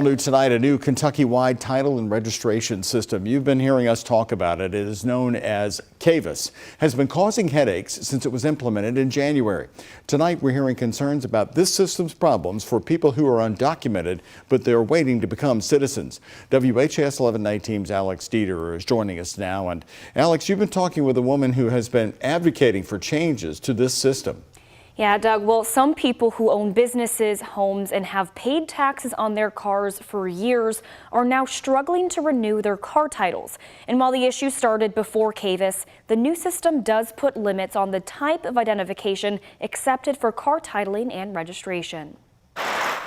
New tonight, a new Kentucky-wide title and registration system. You've been hearing us talk about it. It is known as CAVIS, has been causing headaches since it was implemented in January. Tonight, we're hearing concerns about this system's problems for people who are undocumented, but they're waiting to become citizens. WHAS 11 Night Team's Alex Dieter is joining us now. And Alex, you've been talking with a woman who has been advocating for changes to this system. Yeah, Doug. Well, some people who own businesses, homes, and have paid taxes on their cars for years are now struggling to renew their car titles. And while the issue started before CAVIS, the new system does put limits on the type of identification accepted for car titling and registration.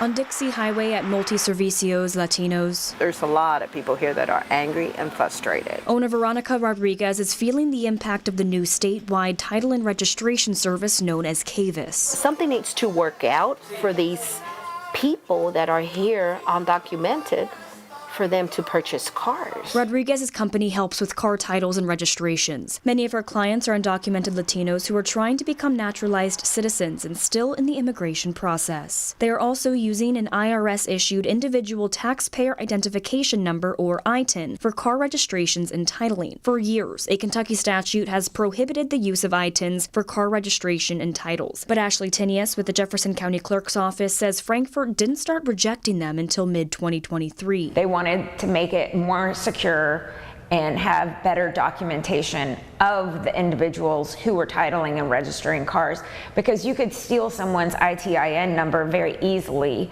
On Dixie Highway at Multi-Servicios Latinos, there's a lot of people here that are angry and frustrated. Owner Veronica Rodriguez is feeling the impact of the new statewide title and registration service known as CAVIS. Something needs to work out for these people that are here undocumented, for them to purchase cars. Rodriguez's company helps with car titles and registrations. Many of her clients are undocumented Latinos who are trying to become naturalized citizens and still in the immigration process. They are also using an IRS-issued individual taxpayer identification number, or ITIN, for car registrations and titling. For years, a Kentucky statute has prohibited the use of ITINs for car registration and titles. But Ashley Tinius with the Jefferson County Clerk's Office says Frankfort didn't start rejecting them until mid-2023. They wanted to make it more secure and have better documentation of the individuals who were titling and registering cars, because you could steal someone's ITIN number very easily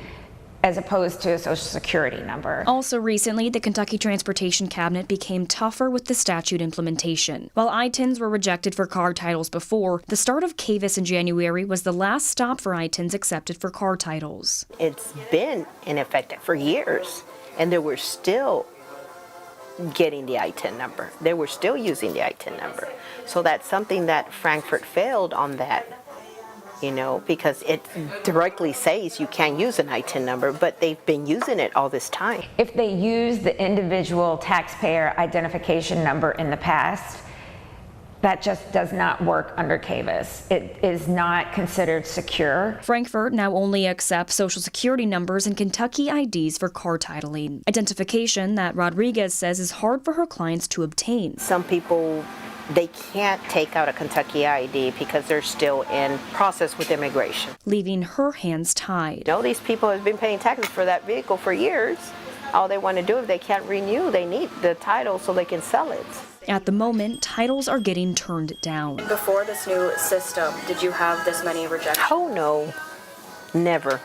as opposed to a social security number. Also recently, the Kentucky Transportation Cabinet became tougher with the statute implementation. While ITINs were rejected for car titles before, the start of CAVIS in January was the last stop for ITINs accepted for car titles. It's been in effect for years, and they were still getting the ITIN number. They were still using the ITIN number. So that's something that Frankfort failed on that, because it directly says you can't use an ITIN number, but they've been using it all this time. If they use the individual taxpayer identification number in the past, that just does not work under CAVIS. It is not considered secure. Frankfort now only accepts Social Security numbers and Kentucky IDs for car titling, identification that Rodriguez says is hard for her clients to obtain. Some people, they can't take out a Kentucky ID because they're still in process with immigration, leaving her hands tied. These people have been paying taxes for that vehicle for years. All they want to do, if they can't renew, they need the title so they can sell it. At the moment, titles are getting turned down. Before this new system, did you have this many rejections? Oh, no. Never.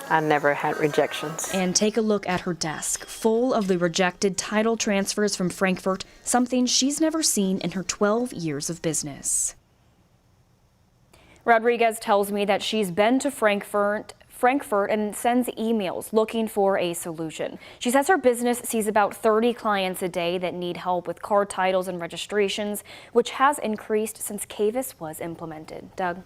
I never had rejections. And take a look at her desk, full of the rejected title transfers from Frankfort, something she's never seen in her 12 years of business. Rodriguez tells me that she's been to Frankfort and sends emails looking for a solution. She says her business sees about 30 clients a day that need help with car titles and registrations, which has increased since CAVIS was implemented. Doug?